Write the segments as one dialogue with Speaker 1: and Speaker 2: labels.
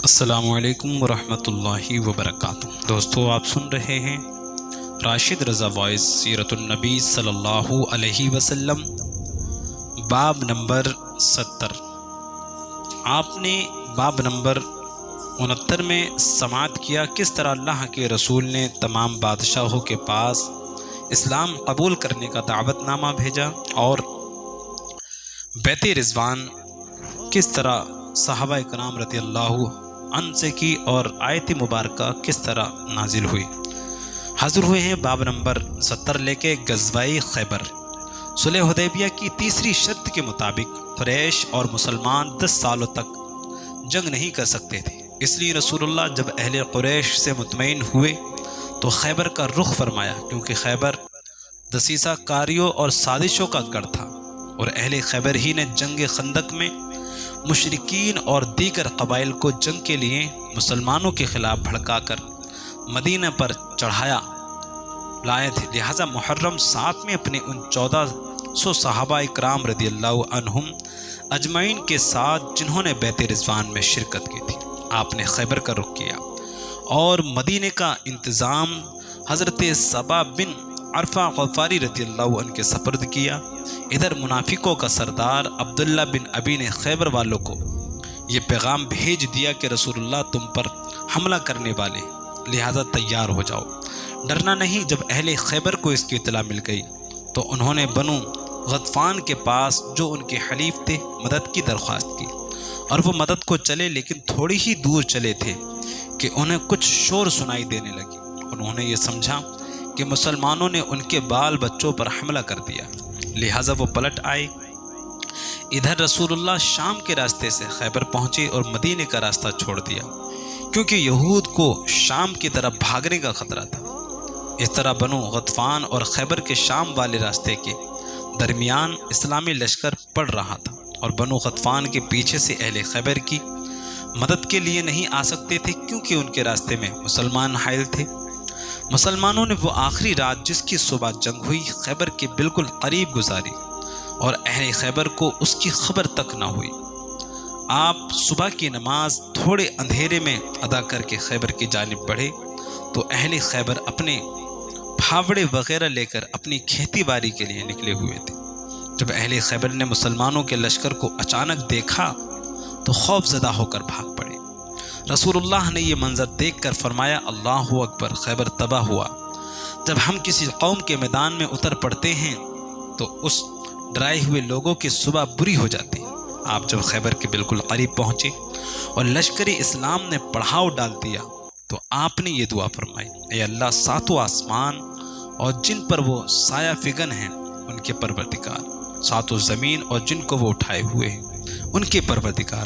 Speaker 1: السلام علیکم ورحمۃ اللہ وبرکاتہ۔ دوستو، آپ سن رہے ہیں راشد رضا وائس سیرت النبی صلی اللہ علیہ وسلم، باب نمبر 70۔ آپ نے باب نمبر 69 میں سماعت کیا کس طرح اللہ کے رسول نے تمام بادشاہوں کے پاس اسلام قبول کرنے کا دعوت نامہ بھیجا، اور بیت رضوان کس طرح صحابہ کرام رضی اللہ عنہ سے کی، اور آیت مبارکہ کس طرح نازل ہوئی۔ حاضر ہوئے ہیں باب نمبر 70 لے کے غزوہ خیبر۔ صلح حدیبیہ کی تیسری شرط کے مطابق قریش اور مسلمان 10 سالوں تک جنگ نہیں کر سکتے تھے، اس لیے رسول اللہ جب اہل قریش سے مطمئن ہوئے تو خیبر کا رخ فرمایا، کیونکہ خیبر دسیسہ کاریوں اور سازشوں کا گڑھ تھا، اور اہل خیبر ہی نے جنگ خندق میں مشرکین اور دیگر قبائل کو جنگ کے لیے مسلمانوں کے خلاف بھڑکا کر مدینہ پر چڑھایا لائے تھے۔ لہٰذا محرم 7 میں اپنے ان 1400 صحابہ اکرام رضی اللہ عنہم اجمعین کے ساتھ جنہوں نے بیت رضوان میں شرکت کی تھی، آپ نے خیبر کا رخ کیا اور مدینہ کا انتظام حضرت صبا بن عرفہ غفاری رضی اللہ عنہ کے سپرد کیا۔ ادھر منافقوں کا سردار عبداللہ بن ابی نے خیبر والوں کو یہ پیغام بھیج دیا کہ رسول اللہ تم پر حملہ کرنے والے، لہذا تیار ہو جاؤ، ڈرنا نہیں۔ جب اہل خیبر کو اس کی اطلاع مل گئی تو انہوں نے بنو غطفان کے پاس جو ان کے حلیف تھے مدد کی درخواست کی، اور وہ مدد کو چلے، لیکن تھوڑی ہی دور چلے تھے کہ انہیں کچھ شور سنائی دینے لگی۔ انہوں نے یہ سمجھا کہ مسلمانوں نے ان کے بال بچوں پر حملہ کر دیا، لہٰذا وہ پلٹ آئے۔ ادھر رسول اللہ شام کے راستے سے خیبر پہنچے اور مدینہ کا راستہ چھوڑ دیا، کیونکہ یہود کو شام کی طرف بھاگنے کا خطرہ تھا۔ اس طرح بنو غطفان اور خیبر کے شام والے راستے کے درمیان اسلامی لشکر پڑ رہا تھا، اور بنو غطفان کے پیچھے سے اہل خیبر کی مدد کے لیے نہیں آ سکتے تھے، کیونکہ ان کے راستے میں مسلمان حائل تھے۔ مسلمانوں نے وہ آخری رات جس کی صبح جنگ ہوئی خیبر کے بالکل قریب گزاری، اور اہل خیبر کو اس کی خبر تک نہ ہوئی۔ آپ صبح کی نماز تھوڑے اندھیرے میں ادا کر کے خیبر کی جانب بڑھے تو اہل خیبر اپنے پھاوڑے وغیرہ لے کر اپنی کھیتی باڑی کے لیے نکلے ہوئے تھے۔ جب اہل خیبر نے مسلمانوں کے لشکر کو اچانک دیکھا تو خوف زدہ ہو کر بھاگ پڑے۔ رسول اللہ نے یہ منظر دیکھ کر فرمایا، اللہ اکبر، خیبر تباہ ہوا۔ جب ہم کسی قوم کے میدان میں اتر پڑتے ہیں تو اس ڈرائے ہوئے لوگوں کی صبح بری ہو جاتی ہے۔ آپ جب خیبر کے بالکل قریب پہنچے اور لشکر اسلام نے پڑھاؤ ڈال دیا تو آپ نے یہ دعا فرمائی، اے اللہ، ساتوں آسمان اور جن پر وہ سایہ فگن ہیں ان کے پروردگار، ساتوں زمین اور جن کو وہ اٹھائے ہوئے ہیں ان کے پروردگار،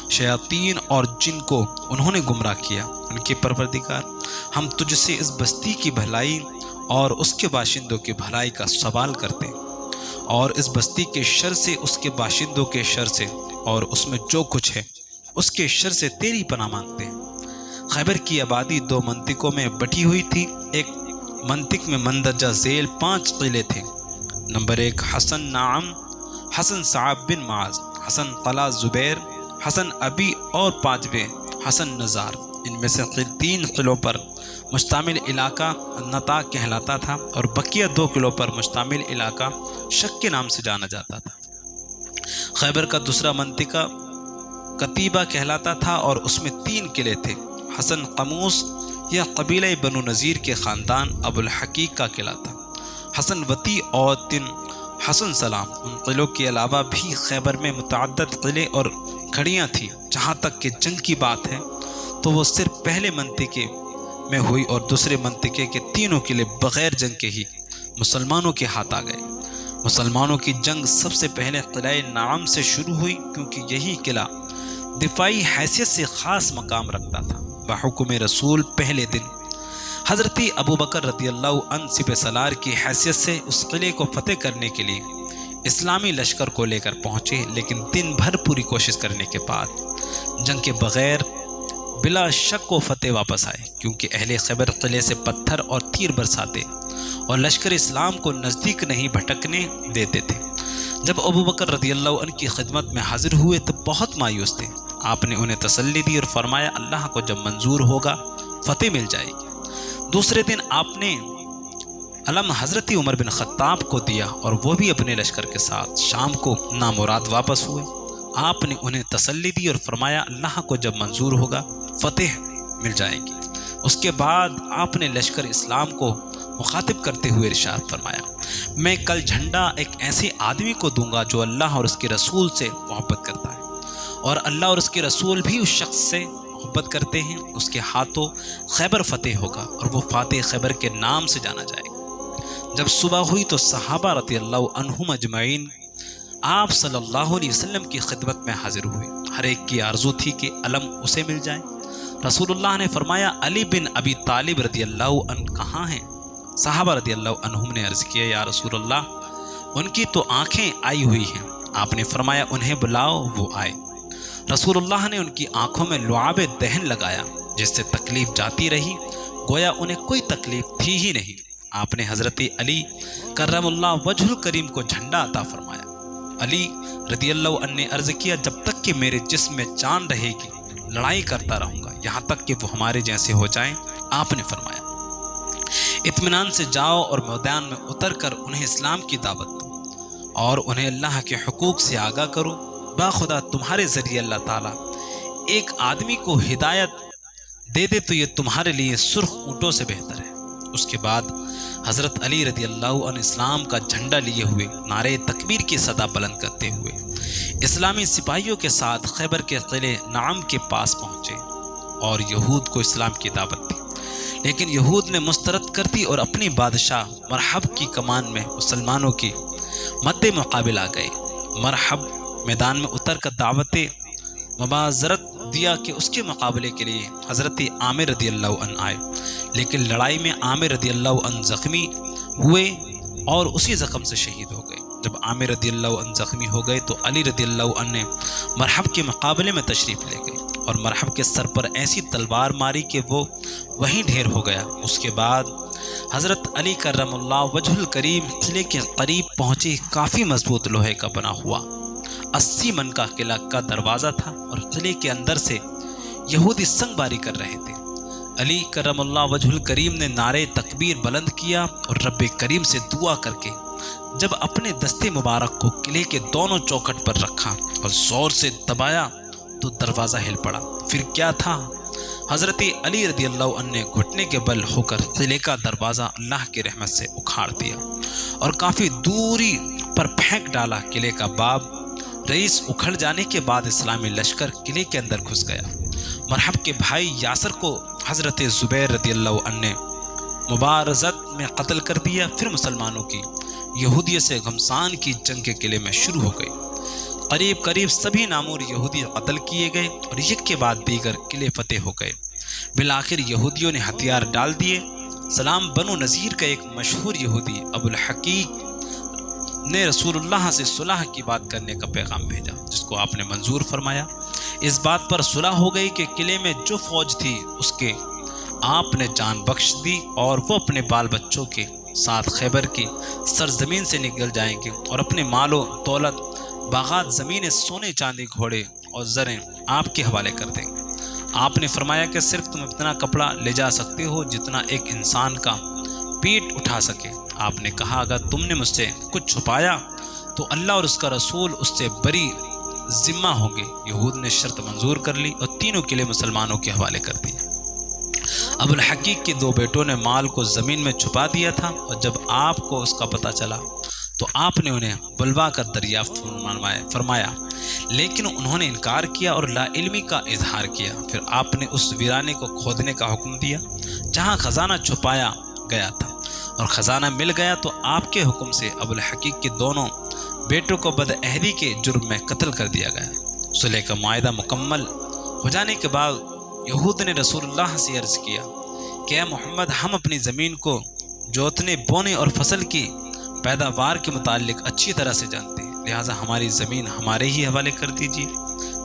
Speaker 1: شیاطین اور جن کو انہوں نے گمراہ کیا ان کے پروردگار، ہم تجھ سے اس بستی کی بھلائی اور اس کے باشندوں کی بھلائی کا سوال کرتے ہیں، اور اس بستی کے شر سے، اس کے باشندوں کے شر سے، اور اس میں جو کچھ ہے اس کے شر سے تیری پناہ مانگتے ہیں۔ خیبر کی آبادی 2 منطقوں میں بٹی ہوئی تھی۔ ایک منطق میں مندرجہ ذیل 5 قلعے تھے۔ نمبر 1 حسن نعم، حسن صعب بن معاذ، حسن قلعہ زبیر، حسن ابی، اور 5ویں حسن نزار۔ ان میں سے 3 قلعوں پر مشتمل علاقہ نتا کہلاتا تھا، اور بقیہ 2 قلعوں پر مشتمل علاقہ شک کے نام سے جانا جاتا تھا۔ خیبر کا دوسرا منطقہ قتیبہ کہلاتا تھا، اور اس میں 3 قلعے تھے۔ حسن قموس یا قبیلہ بنو نذیر کے خاندان ابو الحقیق کا قلعہ تھا۔ حسن وتی اور 3 حسن سلام۔ ان قلعوں کے علاوہ بھی خیبر میں متعدد قلعے اور کھڑیاں تھیں۔ جہاں تک کہ جنگ کی بات ہے تو وہ صرف پہلے منطقے میں ہوئی، اور دوسرے منطقے کے 3 قلعے بغیر جنگ کے ہی مسلمانوں کے ہاتھ آ گئے۔ مسلمانوں کی جنگ سب سے پہلے قلعہ نعم سے شروع ہوئی، کیونکہ یہی قلعہ دفاعی حیثیت سے خاص مقام رکھتا تھا۔ بحکم رسول پہلے دن حضرت ابوبکر رضی اللہ عنہ سپہ سالار کی حیثیت سے اس قلعے کو فتح کرنے کے لیے اسلامی لشکر کو لے کر پہنچے، لیکن دن بھر پوری کوشش کرنے کے بعد جنگ کے بغیر بلا شک و فتح واپس آئے، کیونکہ اہل خیبر قلعے سے پتھر اور تیر برساتے اور لشکر اسلام کو نزدیک نہیں بھٹکنے دیتے تھے۔ جب ابوبکر رضی اللہ عنہ کی خدمت میں حاضر ہوئے تو بہت مایوس تھے آپ نے انہیں تسلی دی اور فرمایا اللہ کو جب منظور ہوگا فتح مل جائے گی۔ دوسرے دن آپ نے علم حضرت عمر بن خطاب کو دیا اور وہ بھی اپنے لشکر کے ساتھ شام کو نامراد واپس ہوئے۔ آپ نے انہیں تسلی دی اور فرمایا اللہ کو جب منظور ہوگا فتح مل جائے گی۔ اس کے بعد آپ نے لشکر اسلام کو مخاطب کرتے ہوئے ارشاد فرمایا میں کل جھنڈا ایک ایسے آدمی کو دوں گا جو اللہ اور اس کے رسول سے محبت کرتا ہے اور اللہ اور اس کے رسول بھی اس شخص سے محبت کرتے ہیں، اس کے ہاتھوں خیبر فتح ہوگا اور وہ فاتح خیبر کے نام سے جانا جائے گا۔ جب صبح ہوئی تو صحابہ رضی اللہ عنہم اجمعین آپ صلی اللہ علیہ وسلم کی خدمت میں حاضر ہوئے۔ ہر ایک کی آرزو تھی کہ علم اسے مل جائے۔ رسول اللہ نے فرمایا علی بن ابی طالب رضی اللہ عنہ کہاں ہیں؟ صحابہ رضی اللہ عنہم نے عرض کیا یا رسول اللہ ان کی تو آنکھیں آئی ہوئی ہیں۔ آپ نے فرمایا انہیں بلاؤ، وہ آئے۔ رسول اللہ نے ان کی آنکھوں میں لعاب دہن لگایا جس سے تکلیف جاتی رہی، گویا انہیں کوئی تکلیف تھی ہی نہیں۔ آپ نے حضرت علی کرم اللہ وجہ الکریم کو جھنڈا عطا فرمایا۔ علی رضی اللہ عنہ نے عرض کیا جب تک کہ میرے جسم میں جان رہے گی لڑائی کرتا رہوں گا یہاں تک کہ وہ ہمارے جیسے ہو جائیں۔ آپ نے فرمایا اطمینان سے جاؤ اور میدان میں اتر کر انہیں اسلام کی دعوت دو اور انہیں اللہ کے حقوق سے آگاہ کرو۔ باخدا تمہارے ذریعے اللہ تعالیٰ ایک آدمی کو ہدایت دے دے تو یہ تمہارے لیے سرخ اونٹوں سے بہتر ہے۔ اس کے بعد حضرت علی رضی اللہ عنہ اسلام کا جھنڈا لیے ہوئے نعرے تکبیر کی صدا بلند کرتے ہوئے اسلامی سپاہیوں کے ساتھ خیبر کے قلعے نعم کے پاس پہنچے اور یہود کو اسلام کی دعوت دی، لیکن یہود نے مسترد کر دی اور اپنی بادشاہ مرحب کی کمان میں مسلمانوں کی مد مقابل آ گئے۔ مرحب میدان میں اتر کر دعوت مبازرت دیا کہ اس کے مقابلے کے لیے حضرت عامر رضی اللہ عنہ آئے، لیکن لڑائی میں عامر رضی اللہ عنہ زخمی ہوئے اور اسی زخم سے شہید ہو گئے۔ جب عامر رضی اللہ عنہ زخمی ہو گئے تو علی رضی اللہ عنہ نے مرحب کے مقابلے میں تشریف لے گئے اور مرحب کے سر پر ایسی تلوار ماری کہ وہ وہیں ڈھیر ہو گیا۔ اس کے بعد حضرت علی کرم اللہ وجہ الکریم قلعے کے قریب پہنچے۔ کافی مضبوط لوہے کا بنا ہوا 80 من کا قلعہ کا دروازہ تھا اور قلعے کے اندر سے یہودی سنگ باری کر رہے تھے۔ علی کرم اللہ وجہ الکریم نے نعرے تکبیر بلند کیا اور رب کریم سے دعا کر کے جب اپنے دستے مبارک کو قلعے کے دونوں چوکھٹ پر رکھا اور زور سے دبایا تو دروازہ ہل پڑا۔ پھر کیا تھا، حضرت علی رضی اللہ عنہ نے گھٹنے کے بل ہو کر قلعے کا دروازہ اللہ کی رحمت سے اکھاڑ دیا اور کافی دوری پر پھینک ڈالا۔ قلعے کا باب رئیس اکھڑ جانے کے بعد اسلامی لشکر قلعے کے اندر گھس گیا۔ مرحب کے بھائی یاسر کو حضرت زبیر رضی اللہ عنہ نے مبارزت میں قتل کر دیا۔ پھر مسلمانوں کی یہودیت سے گھمسان کی جنگ کے قلعے میں شروع ہو گئی۔ قریب قریب سبھی نامور یہودی قتل کیے گئے اور یک کے بعد دیگر قلعے فتح ہو گئے۔ بالآخر یہودیوں نے ہتھیار ڈال دیے۔ سلام بنو نذیر کا ایک مشہور یہودی ابو الحقیق نے رسول اللہ سے صلح کی بات کرنے کا پیغام بھیجا جس کو آپ نے منظور فرمایا۔ اس بات پر صلح ہو گئی کہ قلعے میں جو فوج تھی اس کے آپ نے جان بخش دی اور وہ اپنے بال بچوں کے ساتھ خیبر کی سرزمین سے نکل جائیں گے اور اپنے مال و دولت باغات زمینیں سونے چاندی گھوڑے اور زریں آپ کے حوالے کر دیں گے۔ آپ نے فرمایا کہ صرف تم اتنا کپڑا لے جا سکتے ہو جتنا ایک انسان کا پیٹ اٹھا سکے۔ آپ نے کہا اگر تم نے مجھ سے کچھ چھپایا تو اللہ اور اس کا رسول اس سے بری ذمہ ہوں گے۔ یہود نے شرط منظور کر لی اور تینوں قلعے مسلمانوں کے حوالے کر دیے۔ ابو الحقیق کے 2 بیٹوں نے مال کو زمین میں چھپا دیا تھا اور جب آپ کو اس کا پتہ چلا تو آپ نے انہیں بلوا کر دریافت فرمایا، لیکن انہوں نے انکار کیا اور لا علمی کا اظہار کیا۔ پھر آپ نے اس ویرانے کو کھودنے کا حکم دیا جہاں خزانہ چھپایا گیا تھا اور خزانہ مل گیا تو آپ کے حکم سے ابو الحقیق کے دونوں بیٹوں کو بدعہدی کے جرم میں قتل کر دیا گیا۔ صلح کا معاہدہ مکمل ہو جانے کے بعد یہود نے رسول اللہ سے عرض کیا کہ اے محمد ہم اپنی زمین کو جوتنے بونے اور فصل کی پیداوار کے متعلق اچھی طرح سے جانتے ہیں، لہٰذا ہماری زمین ہمارے ہی حوالے کر دیجیے۔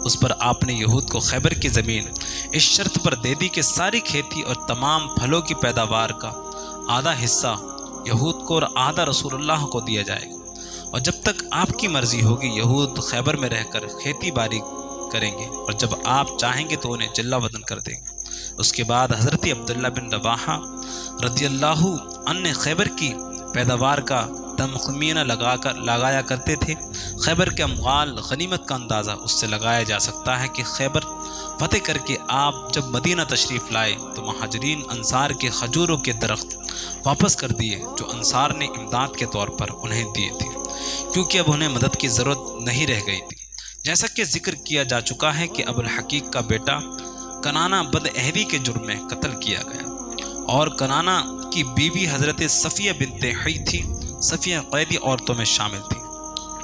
Speaker 1: اس پر آپ نے یہود کو خیبر کی زمین اس شرط پر دے دی کہ ساری کھیتی اور تمام پھلوں کی پیداوار کا آدھا حصہ یہود کو اور آدھا رسول اللہ کو دیا جائے گا، اور جب تک آپ کی مرضی ہوگی یہود خیبر میں رہ کر کھیتی باڑی کریں گے اور جب آپ چاہیں گے تو انہیں جلا وطن کر دیں گے۔ اس کے بعد حضرت عبداللہ بن رواحہ رضی اللہ عنہ نے خیبر کی پیداوار کا تخمینہ لگایا کرتے تھے۔ خیبر کے اموال غنیمت کا اندازہ اس سے لگایا جا سکتا ہے کہ خیبر فتح کر کے آپ جب مدینہ تشریف لائے تو مہاجرین انصار کے کھجوروں کے درخت واپس کر دیے جو انصار نے امداد کے طور پر انہیں دیے تھے، کیونکہ اب انہیں مدد کی ضرورت نہیں رہ گئی تھی۔ جیسا کہ ذکر کیا جا چکا ہے کہ ابو الحقیق کا بیٹا کنانہ بدعہدی کے جرم میں قتل کیا گیا، اور کنانہ کی بیوی حضرت صفیہ بنت حی تھی۔ صفیہ قیدی عورتوں میں شامل تھی،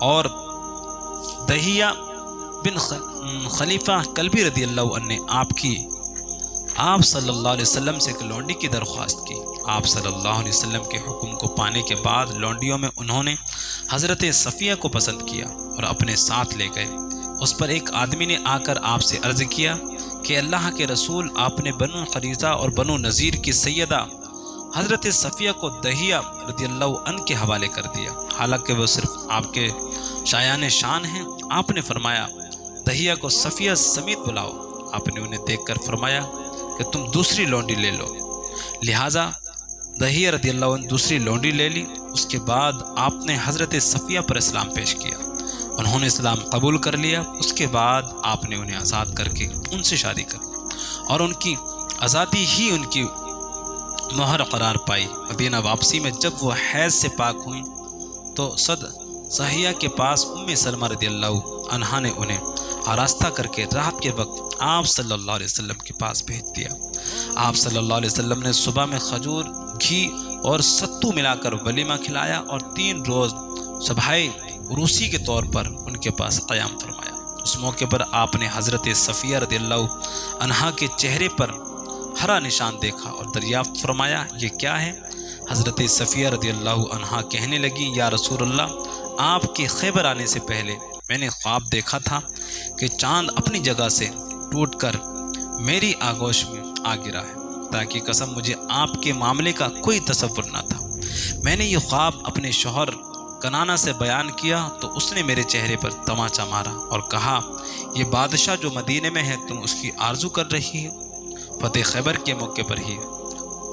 Speaker 1: اور دہیہ بن خلیفہ کلبی رضی اللہ عنہ نے آپ صلی اللہ علیہ وسلم سے ایک لونڈی کی درخواست کی۔ آپ صلی اللہ علیہ وسلم کے حکم کو پانے کے بعد لونڈیوں میں انہوں نے حضرت صفیہ کو پسند کیا اور اپنے ساتھ لے گئے۔ اس پر ایک آدمی نے آ کر آپ سے عرض کیا کہ اللہ کے رسول، آپ نے بنو قریظہ اور بنو نذیر کی سیدہ حضرت صفیہ کو دہیہ رضی اللہ عنہ کے حوالے کر دیا، حالانکہ وہ صرف آپ کے شایان شان ہیں۔ آپ نے فرمایا دہیہ کو صفیہ سمیت بلاؤ۔ آپ نے انہیں دیکھ کر فرمایا کہ تم دوسری لونڈی لے لو، لہٰذا دہیہ رضی اللہ عنہ دوسری لونڈی لے لی۔ اس کے بعد آپ نے حضرت صفیہ پر اسلام پیش کیا، انہوں نے اسلام قبول کر لیا۔ اس کے بعد آپ نے انہیں آزاد کر کے ان سے شادی کر لی، اور ان کی آزادی ہی ان کی مہر قرار پائی۔ مدینہ واپسی میں جب وہ حیض سے پاک ہوئیں تو صحیح کے پاس ام سلمہ رضی اللہ عنہا نے انہیں آراستہ کر کے رات کے وقت آپ صلی اللہ علیہ وسلم کے پاس بھیج دیا۔ آپ صلی اللہ علیہ وسلم نے صبح میں کھجور، گھی اور ستو ملا کر ولیمہ کھلایا اور 3 روز صبحائے عروسی کے طور پر ان کے پاس قیام فرمایا۔ اس موقع پر آپ نے حضرت صفیہ رضی اللہ عنہا کے چہرے پر ہرا نشان دیکھا اور دریافت فرمایا یہ کیا ہے؟ حضرت صفیہ رضی اللہ عنہا کہنے لگی یا رسول اللہ، آپ کے خیبر آنے سے پہلے میں نے خواب دیکھا تھا کہ چاند اپنی جگہ سے ٹوٹ کر میری آغوش میں آ گرا ہے، تاکہ قسم مجھے آپ کے معاملے کا کوئی تصور نہ تھا۔ میں نے یہ خواب اپنے شوہر کنانہ سے بیان کیا تو اس نے میرے چہرے پر تماچا مارا اور کہا یہ بادشاہ جو مدینے میں ہے تم اس کی آرزو کر رہی ہو۔ فتح خیبر کے موقع پر ہی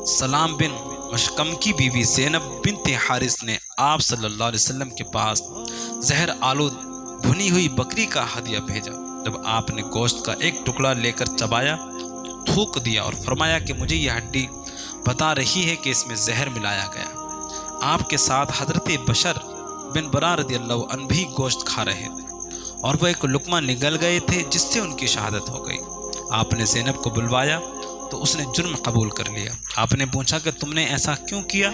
Speaker 1: سلام بن مشکم کی بیوی زینب بنت حارث نے آپ صلی اللہ علیہ وسلم کے پاس زہر آلود بھنی ہوئی بکری کا ہدیہ بھیجا۔ جب آپ نے گوشت کا ایک ٹکڑا لے کر چبایا، تھوک دیا اور فرمایا کہ مجھے یہ ہڈی بتا رہی ہے کہ اس میں زہر ملایا گیا۔ آپ کے ساتھ حضرت بشر بن برا رضی اللہ عنہ بھی گوشت کھا رہے تھے، اور وہ ایک لقمہ نگل گئے تھے جس سے ان کی شہادت ہو گئی۔ آپ نے زینب کو بلوایا تو اس نے جرم قبول کر لیا۔ آپ نے پوچھا کہ تم نے ایسا کیوں کیا؟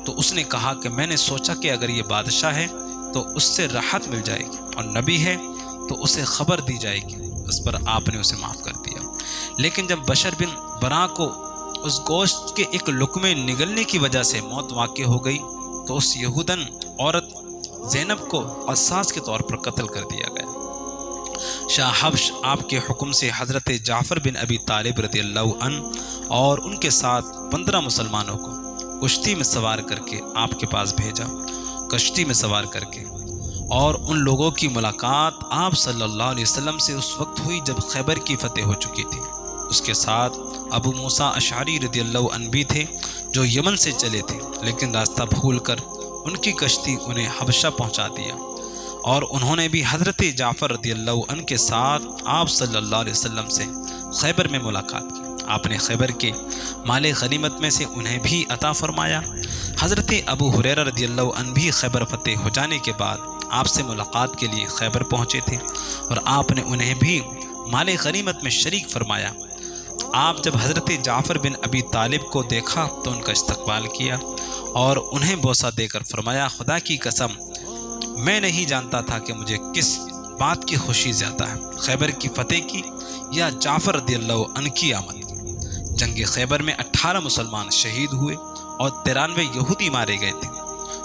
Speaker 1: تو اس نے کہا کہ میں نے سوچا کہ اگر یہ بادشاہ ہے تو اس سے راحت مل جائے گی، اور نبی ہے تو اسے خبر دی جائے گی۔ اس پر آپ نے اسے معاف کر دیا۔ لیکن جب بشر بن برا کو اس گوشت کے ایک لقمے نگلنے کی وجہ سے موت واقع ہو گئی تو اس یہودن عورت زینب کو قصاص کے طور پر قتل کر دیا گیا۔ شاہ حبش آپ کے حکم سے حضرت جعفر بن ابی طالب رضی اللہ عنہ اور ان کے ساتھ 15 مسلمانوں کو کشتی میں سوار کر کے آپ کے پاس بھیجا۔ کشتی میں سوار کر کے، اور ان لوگوں کی ملاقات آپ صلی اللہ علیہ وسلم سے اس وقت ہوئی جب خیبر کی فتح ہو چکی تھی۔ اس کے ساتھ ابو موسیٰ اشعری رضی اللہ عنہ بھی تھے جو یمن سے چلے تھے، لیکن راستہ بھول کر ان کی کشتی انہیں حبشہ پہنچا دیا، اور انہوں نے بھی حضرت جعفر رضی اللہ عنہ کے ساتھ آپ صلی اللہ علیہ وسلم سے خیبر میں ملاقات کی۔ آپ نے خیبر کے مال غنیمت میں سے انہیں بھی عطا فرمایا۔ حضرت ابو ہریرہ رضی اللہ عنہ بھی خیبر فتح ہو جانے کے بعد آپ سے ملاقات کے لیے خیبر پہنچے تھے، اور آپ نے انہیں بھی مال غنیمت میں شریک فرمایا۔ آپ جب حضرت جعفر بن ابی طالب کو دیکھا تو ان کا استقبال کیا اور انہیں بوسہ دے کر فرمایا خدا کی قسم میں نہیں جانتا تھا کہ مجھے کس بات کی خوشی زیادہ ہے، خیبر کی فتح کی یا جعفر رضی اللہ عنہ کی آمد کی۔ جنگ خیبر میں 18 مسلمان شہید ہوئے اور 93 یہودی مارے گئے تھے۔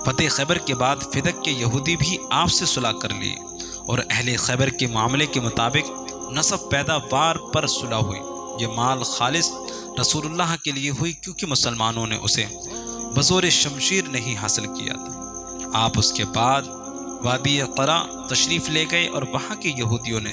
Speaker 1: فتح خیبر کے بعد فدق کے یہودی بھی آپ سے صلح کر لیے، اور اہل خیبر کے معاملے کے مطابق نصب پیداوار پر صلح ہوئی۔ یہ مال خالص رسول اللہ کے لیے ہوئی کیونکہ مسلمانوں نے اسے بزور شمشیر نہیں حاصل کیا تھا۔ آپ اس کے بعد وادی قرا تشریف لے گئے اور وہاں کے یہودیوں نے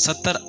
Speaker 1: 70।